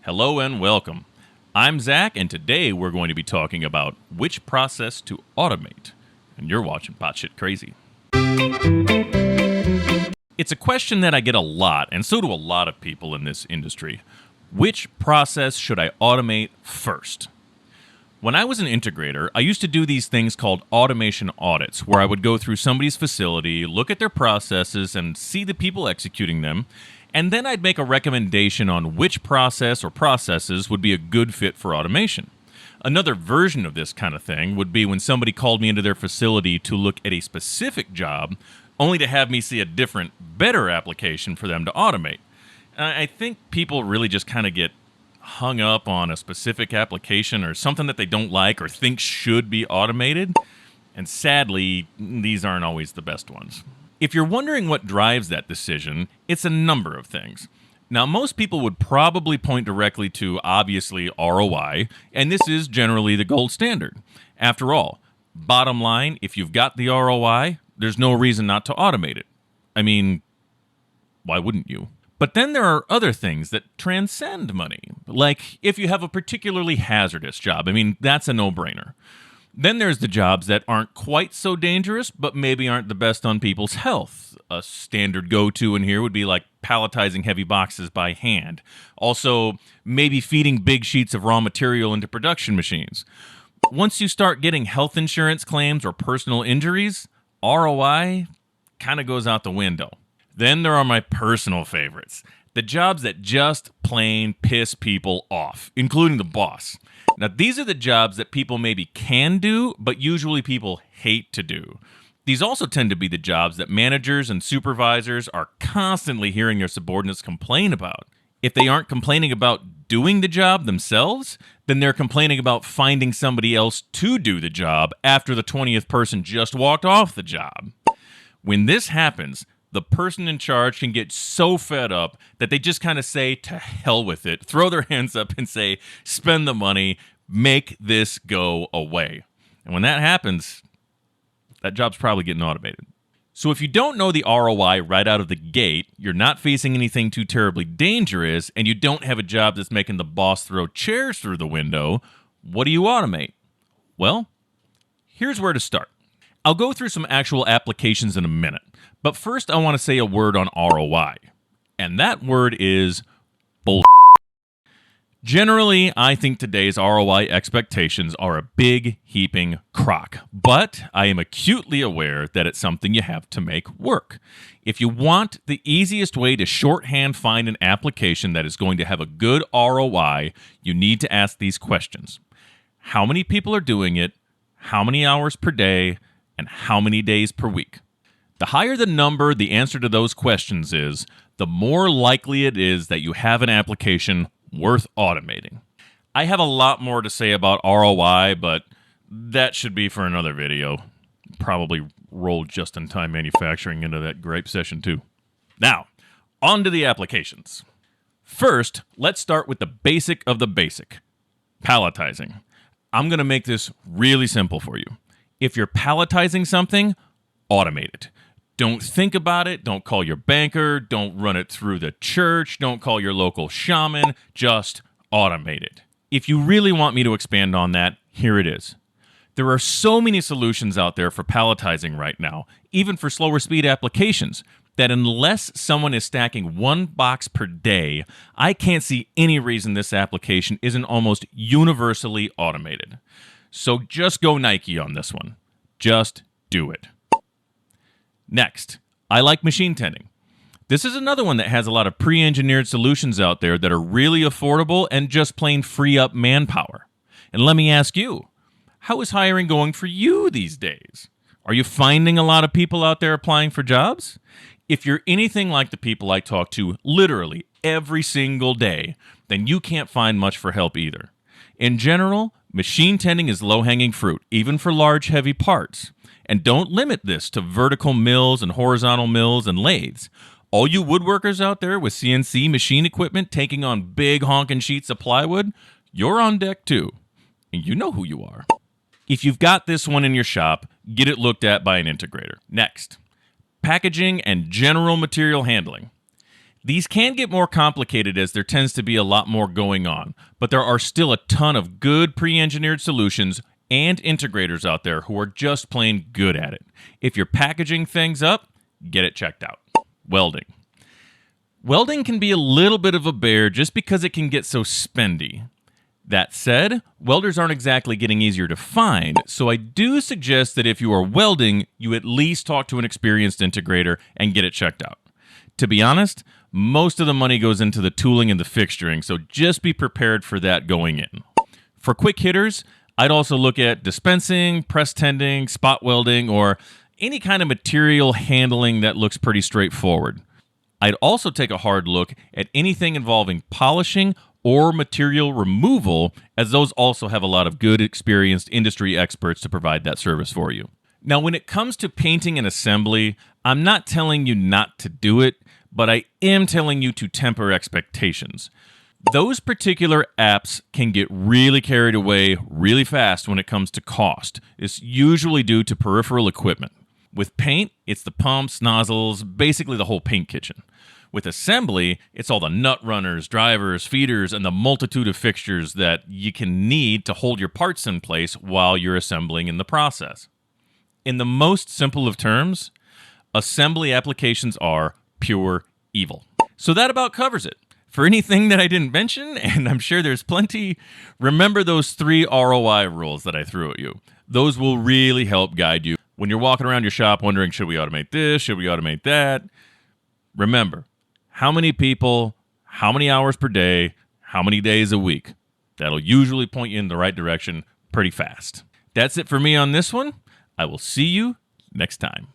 Hello and welcome. I'm Zach, and today we're going to be talking about which process to automate. And you're watching Batshit Crazy. It's a question that I get a lot, and so do a lot of people in this industry. Which process should I automate first? When I was an integrator, I used to do these things called automation audits, where I would go through somebody's facility, look at their processes, and see the people executing them, and then I'd make a recommendation on which process or processes would be a good fit for automation. Another version of this kind of thing would be when somebody called me into their facility to look at a specific job, only to have me see a different, better application for them to automate. I think people really just kind of get hung up on a specific application or something that they don't like or think should be automated, and sadly, these aren't always the best ones. If you're wondering what drives that decision, it's a number of things. Now, most people would probably point directly to, obviously, ROI, and this is generally the gold standard. After all, bottom line, if you've got the ROI, there's no reason not to automate it. I mean, why wouldn't you? But then there are other things that transcend money, like if you have a particularly hazardous job. I mean, that's a no-brainer. Then there's the jobs that aren't quite so dangerous, but maybe aren't the best on people's health. A standard go-to in here would be like palletizing heavy boxes by hand. Also, maybe feeding big sheets of raw material into production machines. Once you start getting health insurance claims or personal injuries, ROI kind of goes out the window. Then there are my personal favorites, the jobs that just plain piss people off, including the boss. Now, these are the jobs that people maybe can do, but usually people hate to do. These also tend to be the jobs that managers and supervisors are constantly hearing their subordinates complain about. If they aren't complaining about doing the job themselves, then they're complaining about finding somebody else to do the job after the 20th person just walked off the job. When this happens, the person in charge can get so fed up that they just kind of say, to hell with it, throw their hands up and say, spend the money, make this go away. And when that happens, that job's probably getting automated. So if you don't know the ROI right out of the gate, you're not facing anything too terribly dangerous, and you don't have a job that's making the boss throw chairs through the window, what do you automate? Well, here's where to start. I'll go through some actual applications in a minute, but first I want to say a word on ROI, and that word is bullshit. Generally, I think today's ROI expectations are a big, heaping crock, but I am acutely aware that it's something you have to make work. If you want the easiest way to shorthand find an application that is going to have a good ROI, you need to ask these questions. How many people are doing it? How many hours per day? And how many days per week? The higher the number the answer to those questions is, the more likely it is that you have an application worth automating. I have a lot more to say about ROI, but that should be for another video. Probably roll just-in-time manufacturing into that gripe session too. Now, on to the applications. First, let's start with the basic of the basic, palletizing. I'm going to make this really simple for you. If you're palletizing something, automate it. Don't think about it. Don't call your banker. Don't run it through the church. Don't call your local shaman. Just automate it. If you really want me to expand on that, here it is. There are so many solutions out there for palletizing right now, even for slower speed applications, that unless someone is stacking one box per day, I can't see any reason this application isn't almost universally automated. So just go Nike on this one. Just do it. Next, I like machine tending. This is another one that has a lot of pre-engineered solutions out there that are really affordable and just plain free up manpower. And let me ask you, how is hiring going for you these days? Are you finding a lot of people out there applying for jobs? If you're anything like the people I talk to literally every single day, then you can't find much for help either. In general, machine tending is low-hanging fruit, even for large, heavy parts. And don't limit this to vertical mills and horizontal mills and lathes. All you woodworkers out there with CNC machine equipment taking on big honking sheets of plywood, you're on deck too. And you know who you are. If you've got this one in your shop, get it looked at by an integrator. Next, packaging and general material handling. These can get more complicated as there tends to be a lot more going on, but there are still a ton of good pre-engineered solutions and integrators out there who are just plain good at it. If you're packaging things up, get it checked out. Welding. Welding can be a little bit of a bear just because it can get so spendy. That said, welders aren't exactly getting easier to find, so I do suggest that if you are welding, you at least talk to an experienced integrator and get it checked out. To be honest, most of the money goes into the tooling and the fixturing, so just be prepared for that going in. For quick hitters, I'd also look at dispensing, press tending, spot welding, or any kind of material handling that looks pretty straightforward. I'd also take a hard look at anything involving polishing or material removal, as those also have a lot of good, experienced industry experts to provide that service for you. Now, when it comes to painting and assembly, I'm not telling you not to do it, but I am telling you to temper expectations. Those particular apps can get really carried away really fast when it comes to cost. It's usually due to peripheral equipment. With paint, it's the pumps, nozzles, basically the whole paint kitchen. With assembly, it's all the nut runners, drivers, feeders, and the multitude of fixtures that you can need to hold your parts in place while you're assembling in the process. In the most simple of terms, assembly applications are pure evil. So that about covers it. For anything that I didn't mention, and I'm sure there's plenty, remember those 3 ROI rules that I threw at you. Those will really help guide you when you're walking around your shop wondering, should we automate this? Should we automate that? Remember, how many people, how many hours per day, how many days a week? That'll usually point you in the right direction pretty fast. That's it for me on this one. I will see you next time.